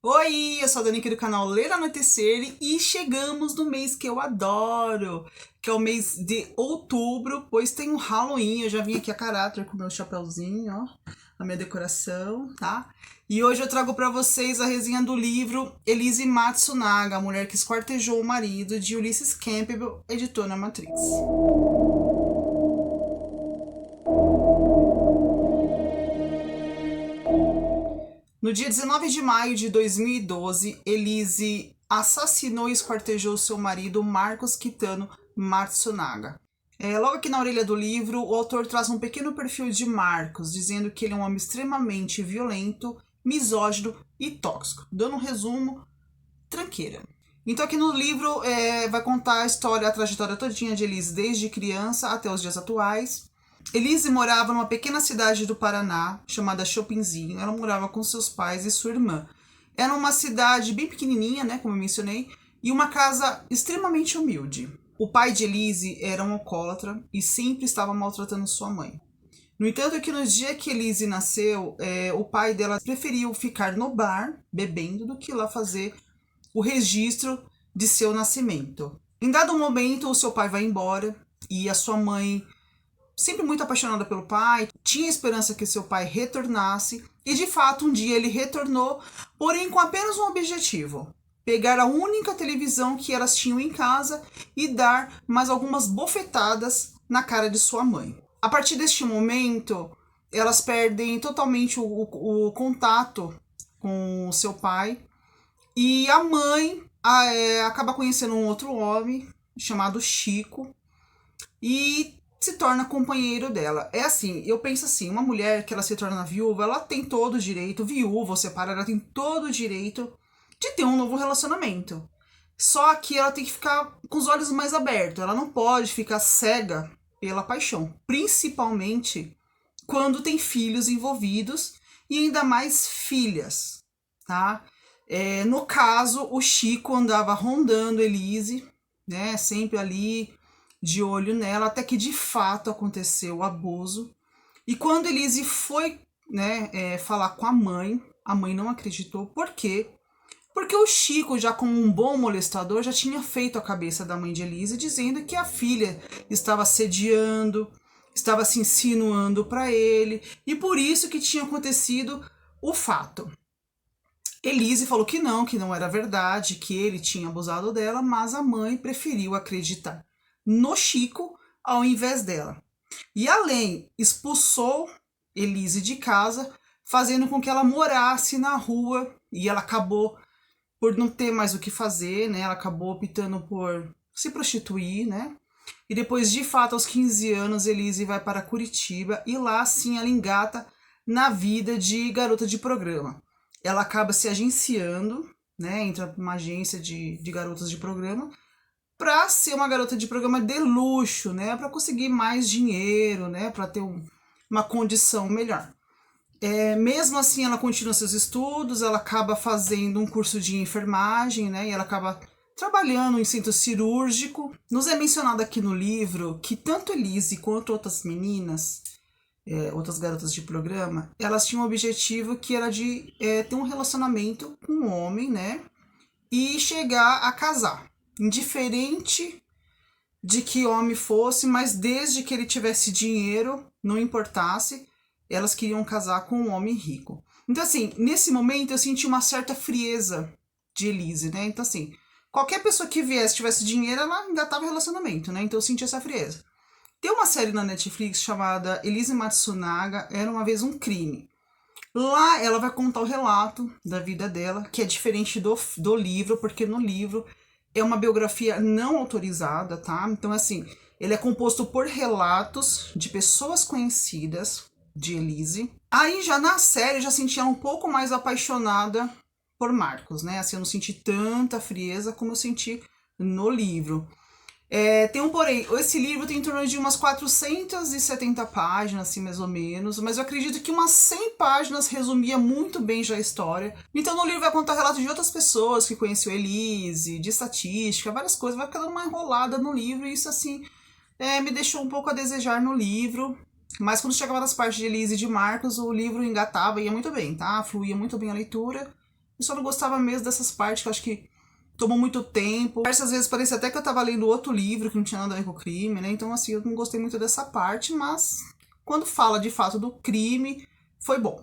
Oi, eu sou a Dani aqui do canal Ler Anoitecer e chegamos no mês que eu adoro, que é o mês de outubro, pois tem o Halloween. Eu já vim aqui a caráter com o meu chapéuzinho, ó, a minha decoração, tá? E hoje eu trago pra vocês a resenha do livro Elise Matsunaga, a mulher que esquartejou o marido, de Ulysses Campbell, editora Matriz. No dia 19 de maio de 2012, Elise assassinou e esquartejou seu marido, Marcos Kitano Matsunaga. Logo aqui na orelha do livro, o autor traz um pequeno perfil de Marcos, dizendo que ele é um homem extremamente violento, misógino e tóxico. Dando um resumo, tranqueira. Então aqui no livro vai contar a história, a trajetória todinha de Elise desde criança até os dias atuais. Elise morava numa pequena cidade do Paraná, chamada Chopinzinho. Ela morava com seus pais e sua irmã. Era uma cidade bem pequenininha, né, como eu mencionei, e uma casa extremamente humilde. O pai de Elise era um alcoólatra e sempre estava maltratando sua mãe. No entanto, que no dia que Elise nasceu, o pai dela preferiu ficar no bar, bebendo, do que ir lá fazer o registro de seu nascimento. Em dado momento, o seu pai vai embora e a sua mãe, sempre muito apaixonada pelo pai, tinha esperança que seu pai retornasse, e de fato um dia ele retornou, porém com apenas um objetivo: pegar a única televisão que elas tinham em casa e dar mais algumas bofetadas na cara de sua mãe. A partir deste momento, elas perdem totalmente o contato com o seu pai, e a mãe acaba conhecendo um outro homem chamado Chico e se torna companheiro dela. É assim, eu penso assim, uma mulher que ela se torna viúva, ela tem todo o direito, viúva ou separada, ela tem todo o direito de ter um novo relacionamento. Só que ela tem que ficar com os olhos mais abertos, ela não pode ficar cega pela paixão, principalmente quando tem filhos envolvidos e ainda mais filhas, tá? No caso, o Chico andava rondando Elise, né, sempre ali de olho nela, até que de fato aconteceu o abuso. E quando Elise foi, né, falar com a mãe não acreditou. Por quê? Porque o Chico, já como um bom molestador, já tinha feito a cabeça da mãe de Elise, dizendo que a filha estava assediando, estava se insinuando para ele, e por isso que tinha acontecido o fato. Elise falou que não era verdade, que ele tinha abusado dela, mas a mãe preferiu acreditar no Chico ao invés dela. E além, expulsou Elise de casa, fazendo com que ela morasse na rua, e ela acabou por não ter mais o que fazer, né? Ela acabou optando por se prostituir, né? E depois, de fato, aos 15 anos, Elise vai para Curitiba e lá sim ela engata na vida de garota de programa. Ela acaba se agenciando, né? Entra numa agência de garotas de programa para ser uma garota de programa de luxo, né? Para conseguir mais dinheiro, né? Para ter uma condição melhor. Mesmo assim, ela continua seus estudos, ela acaba fazendo um curso de enfermagem, né? E ela acaba trabalhando em centro cirúrgico. Nos é mencionado aqui no livro que tanto Elise quanto outras meninas, outras garotas de programa, elas tinham um objetivo que era de ter um relacionamento com um homem, né? E chegar a casar. Indiferente de que homem fosse, mas desde que ele tivesse dinheiro, não importasse, elas queriam casar com um homem rico. Então, assim, nesse momento eu senti uma certa frieza de Elise, né? Então, assim, qualquer pessoa que viesse, tivesse dinheiro, ela engatava relacionamento, né? Então eu senti essa frieza. Tem uma série na Netflix chamada Elise Matsunaga, Era Uma Vez um Crime. Lá ela vai contar o relato da vida dela, que é diferente do livro, porque no livro é uma biografia não autorizada, tá? Então, assim, ele é composto por relatos de pessoas conhecidas de Elise. Aí já na série eu já senti ela um pouco mais apaixonada por Marcos, né? Assim, eu não senti tanta frieza como eu senti no livro. Tem um porém, esse livro tem em torno de umas 470 páginas, assim, mais ou menos, mas eu acredito que umas 100 páginas resumia muito bem já a história. Então no livro vai contar relatos de outras pessoas que conheceu Elise, de estatística, várias coisas, vai ficar dando uma enrolada no livro, e isso, assim, me deixou um pouco a desejar no livro. Mas quando chegava nas partes de Elise e de Marcos, o livro engatava e ia muito bem, tá? Fluía muito bem a leitura. Eu só não gostava mesmo dessas partes que eu acho que tomou muito tempo. Diversas vezes parecia até que eu tava lendo outro livro que não tinha nada a ver com o crime, né? Então, assim, eu não gostei muito dessa parte, mas quando fala de fato do crime, foi bom.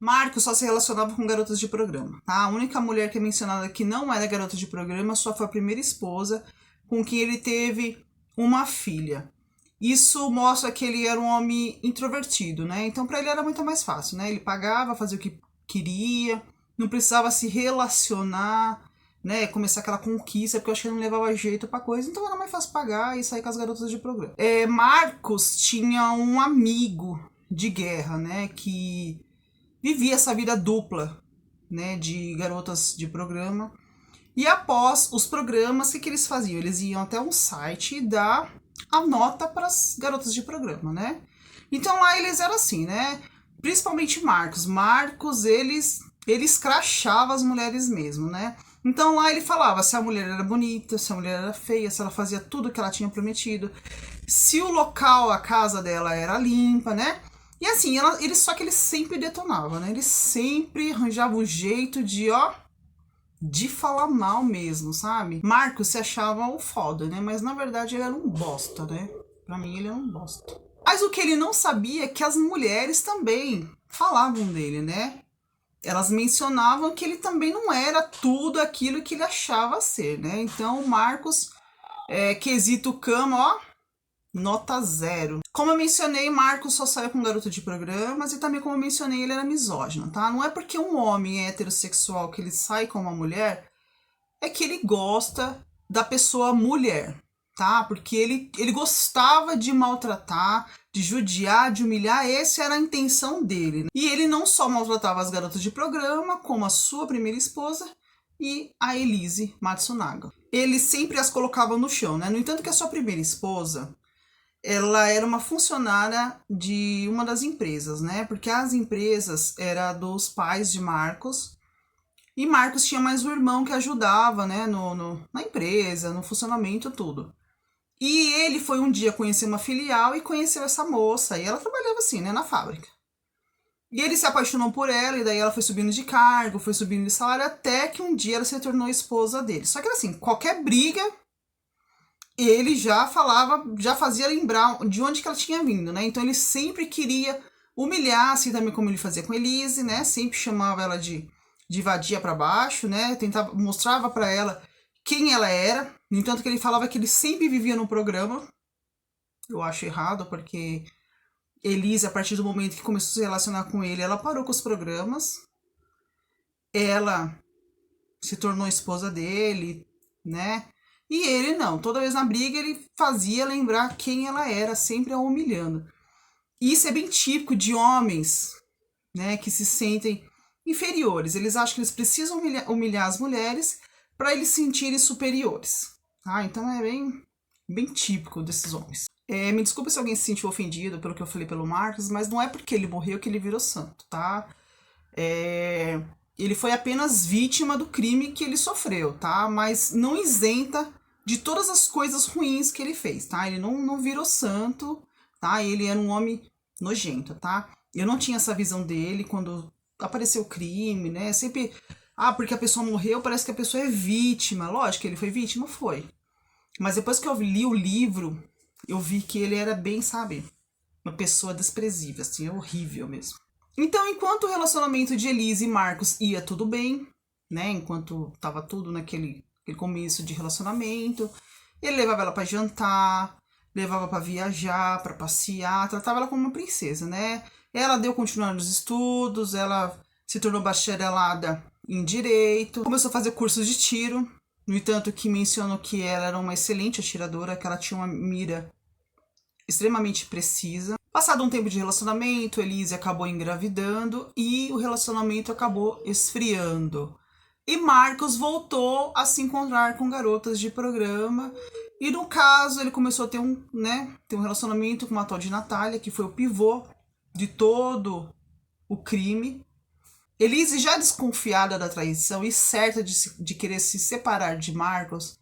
Marcos só se relacionava com garotas de programa, tá? A única mulher que é mencionada que não era garota de programa só foi a primeira esposa, com quem ele teve uma filha. Isso mostra que ele era um homem introvertido, né? Então para ele era muito mais fácil, né? Ele pagava, fazia o que queria, não precisava se relacionar, né? Começar aquela conquista, porque eu acho que ele não levava jeito pra coisa, então era mais fácil pagar e sair com as garotas de programa. Marcos tinha um amigo de guerra, né? Que vivia essa vida dupla, né? De garotas de programa. E após os programas, o que eles faziam? Eles iam até um site e dar a nota para as garotas de programa, né? Então lá eles eram assim, né? Principalmente Marcos. Marcos, ele escrachava as mulheres mesmo, né? Então lá ele falava se a mulher era bonita, se a mulher era feia, se ela fazia tudo que ela tinha prometido, se o local, a casa dela era limpa, né? E assim, só que ele sempre detonava, né? Ele sempre arranjava um jeito de falar mal mesmo, sabe? Marcos se achava o foda, né? Mas na verdade ele era um bosta, né? Pra mim ele era um bosta. Mas o que ele não sabia é que as mulheres também falavam dele, né? Elas mencionavam que ele também não era tudo aquilo que ele achava ser, né? Então o Marcos, quesito cama, ó, nota 0. Como eu mencionei, Marcos só saiu com garoto de programas e também como eu mencionei, ele era misógino, tá? Não é porque um homem é heterossexual que ele sai com uma mulher, é que ele gosta da pessoa mulher, tá? Porque ele gostava de maltratar, de judiar, de humilhar, essa era a intenção dele. E ele não só maltratava as garotas de programa, como a sua primeira esposa e a Elise Matsunaga. Ele sempre as colocava no chão, né? No entanto que a sua primeira esposa, ela era uma funcionária de uma das empresas, né? Porque as empresas eram dos pais de Marcos. E Marcos tinha mais um irmão que ajudava, né? Na empresa, no funcionamento, tudo. E ele foi um dia conhecer uma filial e conheceu essa moça. E ela trabalhava assim, né? Na fábrica. E ele se apaixonou por ela, e daí ela foi subindo de cargo, foi subindo de salário, até que um dia ela se tornou esposa dele. Só que era assim, qualquer briga, ele já falava, já fazia lembrar de onde que ela tinha vindo, né? Então ele sempre queria humilhar, assim também como ele fazia com Elise, né? Sempre chamava ela de vadia para baixo, né? Tentava, mostrava para ela quem ela era. No entanto que ele falava que ele sempre vivia no programa. Eu acho errado, porque Elise, a partir do momento que começou a se relacionar com ele, ela parou com os programas. Ela se tornou esposa dele, né? E ele não, toda vez na briga ele fazia lembrar quem ela era, sempre a humilhando. E isso é bem típico de homens, né, que se sentem inferiores. Eles acham que eles precisam humilhar as mulheres para eles se sentirem superiores. Tá? Então é bem típico desses homens. Me desculpa se alguém se sentiu ofendido pelo que eu falei pelo Marcos, mas não é porque ele morreu que ele virou santo, tá? Ele foi apenas vítima do crime que ele sofreu, tá? Mas não isenta de todas as coisas ruins que ele fez, tá? Ele não virou santo, tá? Ele era um homem nojento, tá? Eu não tinha essa visão dele quando apareceu o crime, né? Sempre, porque a pessoa morreu, parece que a pessoa é vítima. Lógico que ele foi vítima, foi. Mas depois que eu li o livro, eu vi que ele era bem, sabe? Uma pessoa desprezível, assim, horrível mesmo. Então, enquanto o relacionamento de Elise e Marcos ia tudo bem, né? Enquanto tava tudo naquele começo de relacionamento, ele levava ela para jantar, levava para viajar, para passear, tratava ela como uma princesa, né? Ela deu continuidade nos estudos, ela se tornou bacharelada em direito, começou a fazer cursos de tiro. No entanto, que mencionou que ela era uma excelente atiradora, que ela tinha uma mira extremamente precisa. Passado um tempo de relacionamento, Elise acabou engravidando e o relacionamento acabou esfriando. E Marcos voltou a se encontrar com garotas de programa. E no caso, ele começou a ter um relacionamento com uma tal de Natália, que foi o pivô de todo o crime. Elise, já desconfiada da traição e certa de querer se separar de Marcos,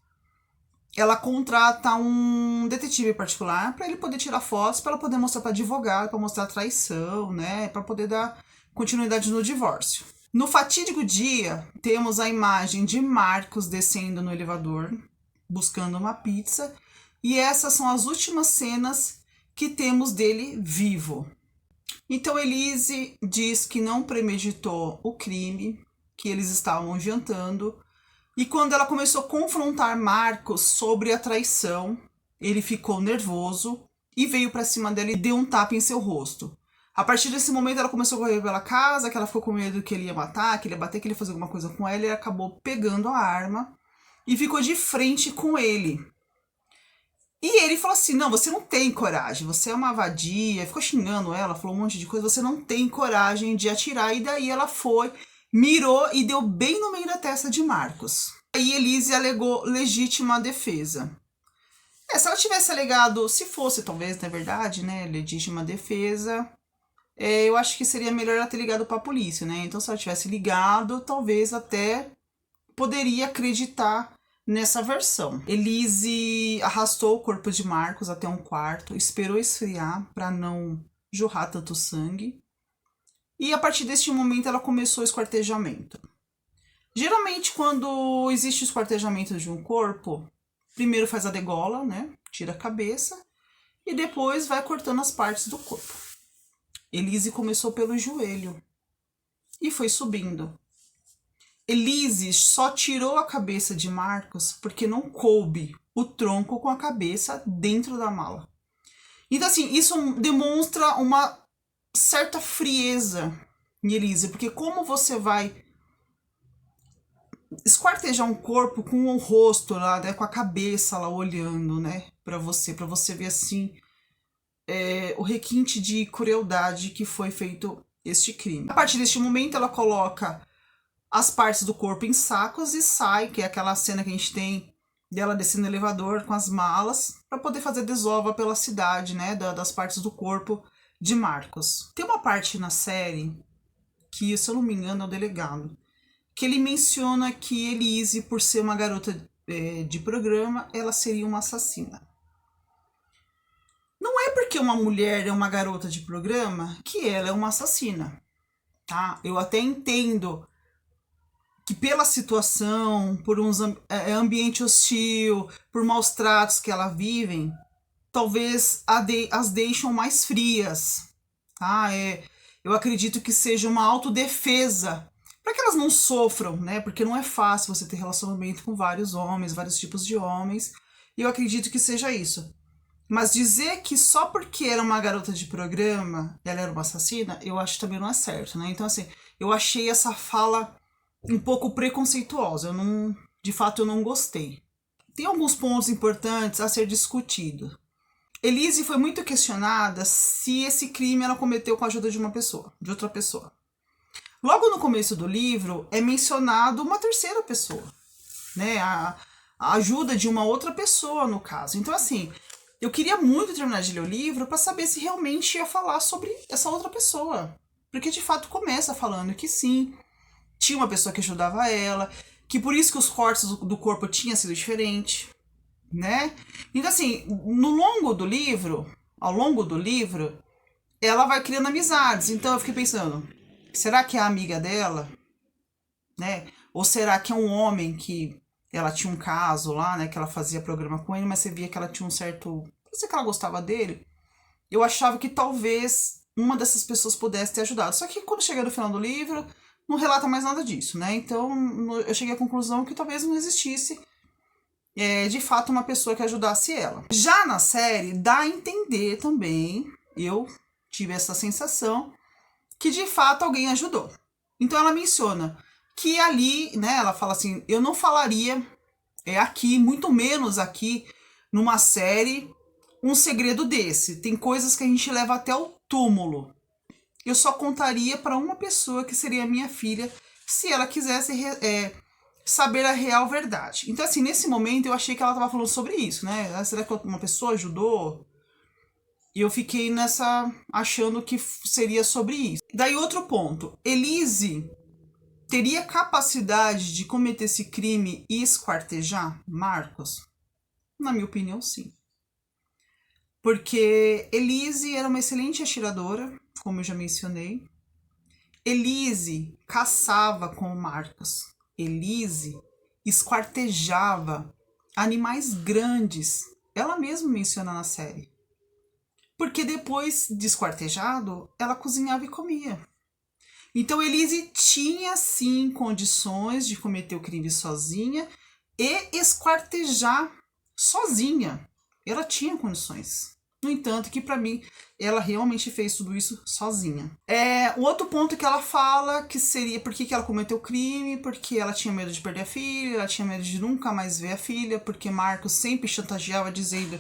ela contrata um detetive particular para ele poder tirar fotos, para ela poder mostrar para advogado, para mostrar a traição, né, para poder dar continuidade no divórcio. No fatídico dia, temos a imagem de Marcos descendo no elevador, buscando uma pizza, e essas são as últimas cenas que temos dele vivo. Então Elise diz que não premeditou o crime, que eles estavam jantando, e quando ela começou a confrontar Marcos sobre a traição, ele ficou nervoso e veio para cima dela e deu um tapa em seu rosto. A partir desse momento ela começou a correr pela casa, que ela ficou com medo que ele ia matar, que ele ia bater, que ele ia fazer alguma coisa com ela, e ela acabou pegando a arma e ficou de frente com ele. E ele falou assim, não, você não tem coragem, você é uma vadia, ficou xingando ela, falou um monte de coisa, você não tem coragem de atirar, e daí ela foi, mirou e deu bem no meio da testa de Marcos. Aí Elise alegou legítima defesa. Se ela tivesse alegado, se fosse talvez, na verdade, né, legítima defesa, eu acho que seria melhor ela ter ligado para a polícia, né? Então se ela tivesse ligado, talvez até poderia acreditar nessa versão. Elise arrastou o corpo de Marcos até um quarto, esperou esfriar para não jorrar tanto sangue. E a partir deste momento ela começou o esquartejamento. Geralmente quando existe o esquartejamento de um corpo, primeiro faz a degola, né? Tira a cabeça e depois vai cortando as partes do corpo. Elise começou pelo joelho e foi subindo. Elise só tirou a cabeça de Marcos porque não coube o tronco com a cabeça dentro da mala. Então, assim, isso demonstra uma certa frieza em Elise, porque como você vai esquartejar um corpo com o rosto lá, né, com a cabeça lá olhando, né, para você ver assim o requinte de crueldade que foi feito este crime. A partir deste momento, ela coloca as partes do corpo em sacos e sai, que é aquela cena que a gente tem dela descendo no elevador com as malas, para poder fazer desova pela cidade, né, das partes do corpo de Marcos. Tem uma parte na série que, se eu não me engano, é o delegado, que ele menciona que Elise, por ser uma garota de programa, ela seria uma assassina. Não é porque uma mulher é uma garota de programa que ela é uma assassina, tá? Eu até entendo que pela situação, por um ambiente hostil, por maus tratos que elas vivem, talvez as deixam mais frias, tá? Eu acredito que seja uma autodefesa, para que elas não sofram, né? Porque não é fácil você ter relacionamento com vários homens, vários tipos de homens, e eu acredito que seja isso. Mas dizer que só porque era uma garota de programa, ela era uma assassina, eu acho que também não é certo, né? Então, assim, eu achei essa fala um pouco preconceituosa. De fato, eu não gostei. Tem alguns pontos importantes a ser discutido. Elise foi muito questionada se esse crime ela cometeu com a ajuda de uma pessoa, de outra pessoa. Logo no começo do livro é mencionado uma terceira pessoa, né? A ajuda de uma outra pessoa, no caso. Então, assim, eu queria muito terminar de ler o livro para saber se realmente ia falar sobre essa outra pessoa. Porque de fato começa falando que sim, tinha uma pessoa que ajudava ela, que por isso que os cortes do corpo tinham sido diferentes, né? Então, assim, ao longo do livro, ela vai criando amizades. Então eu fiquei pensando, será que é a amiga dela, né? Ou será que é um homem que ela tinha um caso lá, né? Que ela fazia programa com ele, mas você via que ela tinha um certo... Parecia que ela gostava dele. Eu achava que talvez uma dessas pessoas pudesse ter ajudado. Só que quando chega no final do livro, não relata mais nada disso, né? Então eu cheguei à conclusão que talvez não existisse de fato uma pessoa que ajudasse ela. Já na série, dá a entender também, eu tive essa sensação, que de fato alguém ajudou. Então ela menciona que ali, né, ela fala assim, eu não falaria aqui, muito menos aqui, numa série, um segredo desse. Tem coisas que a gente leva até o túmulo. Eu só contaria para uma pessoa, que seria a minha filha, se ela quisesse saber a real verdade. Então, assim, nesse momento eu achei que ela estava falando sobre isso, né? Será que uma pessoa ajudou? E eu fiquei achando que seria sobre isso. Daí outro ponto. Elise teria capacidade de cometer esse crime e esquartejar Marcos? Na minha opinião, sim. Porque Elise era uma excelente atiradora, como eu já mencionei. Elise caçava com o Marcos. Elise esquartejava animais grandes. Ela mesma menciona na série. Porque depois de esquartejado, ela cozinhava e comia. Então Elise tinha sim condições de cometer o crime sozinha e esquartejar sozinha. Ela tinha condições. No entanto, que para mim, ela realmente fez tudo isso sozinha. O outro ponto que ela fala que seria por que ela cometeu o crime, porque ela tinha medo de perder a filha, ela tinha medo de nunca mais ver a filha, porque Marcos sempre chantageava dizendo...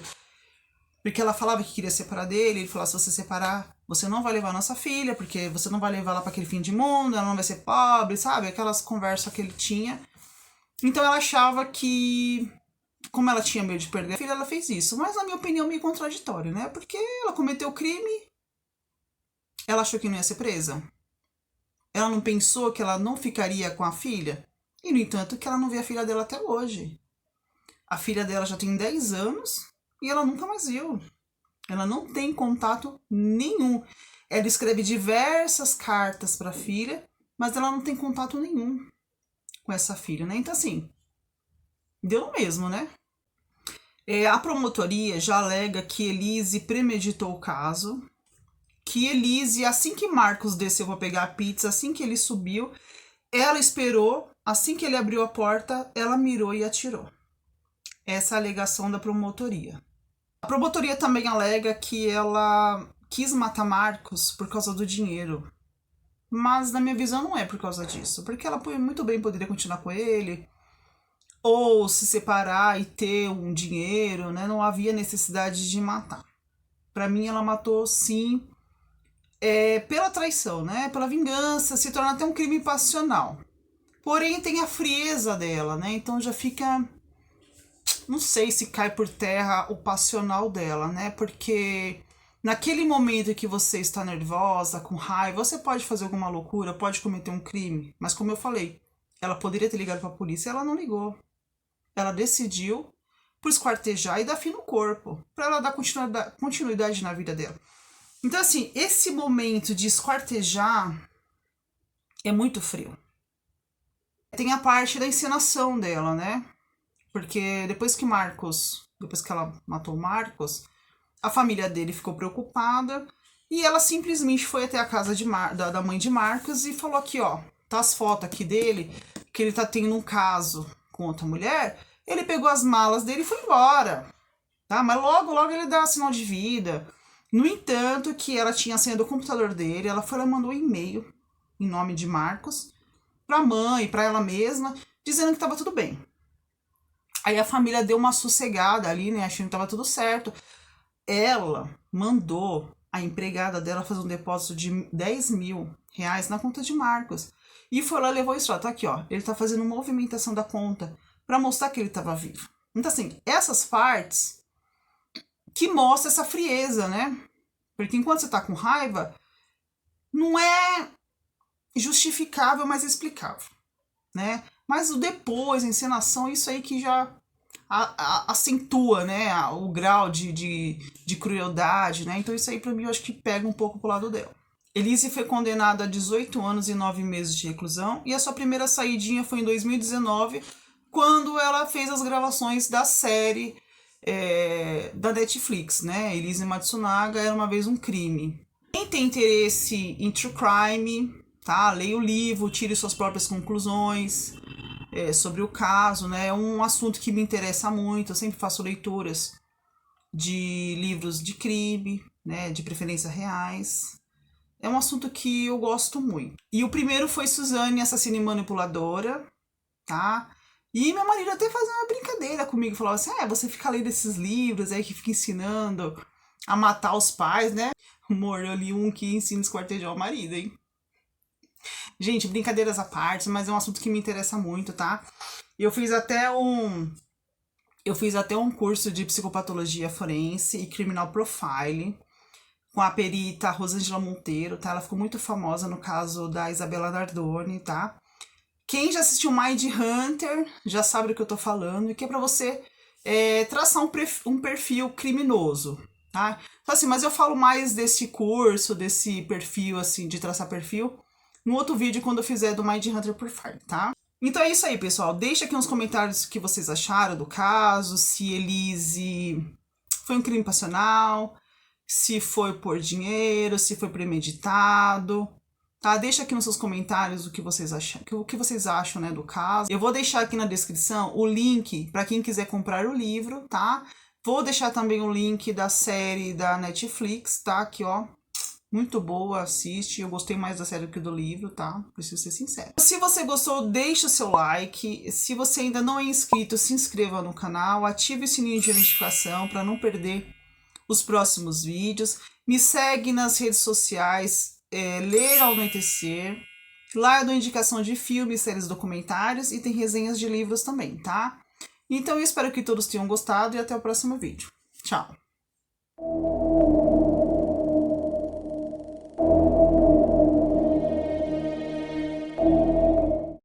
Porque ela falava que queria separar dele, ele falava, se você separar, você não vai levar a nossa filha, porque você não vai levar ela para aquele fim de mundo, ela não vai ser pobre, sabe? Aquelas conversas que ele tinha. Então ela achava que, como ela tinha medo de perder a filha, ela fez isso. Mas na minha opinião, meio contraditório, né? Porque ela cometeu o crime, ela achou que não ia ser presa. Ela não pensou que ela não ficaria com a filha. E, no entanto, que ela não vê a filha dela até hoje. A filha dela já tem 10 anos e ela nunca mais viu. Ela não tem contato nenhum. Ela escreve diversas cartas para a filha, mas ela não tem contato nenhum com essa filha, né? Então, assim, deu no mesmo, né? A promotoria já alega que Elise premeditou o caso, que Elise, assim que Marcos desceu para pegar a pizza, assim que ele subiu, ela esperou, assim que ele abriu a porta, ela mirou e atirou. Essa é a alegação da promotoria. A promotoria também alega que ela quis matar Marcos por causa do dinheiro. Mas na minha visão não é por causa disso. Porque ela muito bem poderia continuar com ele. Ou se separar e ter um dinheiro, né? Não havia necessidade de matar. Para mim ela matou sim pela traição, né? Pela vingança, se torna até um crime passional. Porém tem a frieza dela, né? Então já fica... Não sei se cai por terra o passional dela, né? Porque naquele momento que você está nervosa, com raiva, você pode fazer alguma loucura, pode cometer um crime. Mas como eu falei, ela poderia ter ligado para a polícia e ela não ligou. Ela decidiu por esquartejar e dar fim no corpo, para ela dar continuidade na vida dela. Então, assim, esse momento de esquartejar é muito frio. Tem a parte da encenação dela, né? Porque depois que ela matou o Marcos, a família dele ficou preocupada e ela simplesmente foi até a casa da mãe de Marcos e falou aqui, ó, tá as fotos aqui dele, que ele tá tendo um caso com outra mulher. Ele pegou as malas dele e foi embora, tá? Mas logo ele dá sinal de vida. No entanto, que ela tinha a senha do computador dele, ela foi lá e mandou um e-mail em nome de Marcos pra mãe, pra ela mesma, dizendo que tava tudo bem. Aí a família deu uma sossegada ali, né? Achando que tava tudo certo. Ela mandou a empregada dela fazer um depósito de R$10.000 na conta de Marcos. E foi lá e levou isso. Ó, tá aqui, ó. Ele tá fazendo movimentação da conta para mostrar que ele tava vivo. Então, assim, essas partes que mostram essa frieza, né? Porque enquanto você tá com raiva, não é justificável, mas é explicável, né? Mas o depois, a encenação, isso aí que já acentua, né, o grau de crueldade, né? Então isso aí pra mim eu acho que pega um pouco pro lado dela. Elise foi condenada a 18 anos e 9 meses de reclusão e a sua primeira saidinha foi em 2019, quando ela fez as gravações da série da Netflix, né? Elise Matsunaga Era Uma Vez um Crime. Quem tem interesse em true crime, tá? Leia o livro, tire suas próprias conclusões sobre o caso, né? É um assunto que me interessa muito. Eu sempre faço leituras de livros de crime, né? De preferência reais. É um assunto que eu gosto muito. E o primeiro foi Suzane, Assassina e Manipuladora, tá? E meu marido até fazia uma brincadeira comigo, falava assim, você fica lendo esses livros aí que fica ensinando a matar os pais, né? Amor, eu li um que ensina a esquartejar o marido, hein? Gente, brincadeiras à parte, mas é um assunto que me interessa muito, tá? Eu fiz até um curso de psicopatologia forense e criminal profiling com a perita Rosângela Monteiro, tá? Ela ficou muito famosa no caso da Isabela Nardoni, tá? Quem já assistiu Mind Hunter já sabe do que eu tô falando, e que é pra você traçar um perfil criminoso, tá? Então, assim, mas eu falo mais desse curso, desse perfil, assim, de traçar perfil, no outro vídeo quando eu fizer do Mindhunter por Fire, tá? Então é isso aí, pessoal. Deixa aqui nos comentários o que vocês acharam do caso, se Elise foi um crime passional, se foi por dinheiro, se foi premeditado, tá? Deixa aqui nos seus comentários o que vocês acham, né, do caso. Eu vou deixar aqui na descrição o link para quem quiser comprar o livro, tá? Vou deixar também o link da série da Netflix, tá? Aqui, ó. Muito boa, assiste. Eu gostei mais da série do que do livro, tá? Preciso ser sincero. Se você gostou, deixa o seu like. Se você ainda não é inscrito, se inscreva no canal. Ative o sininho de notificação para não perder os próximos vídeos. Me segue nas redes sociais, Ler ao Anoitecer. Lá eu dou indicação de filmes, séries, documentários e tem resenhas de livros também, tá? Então eu espero que todos tenham gostado e até o próximo vídeo. Tchau!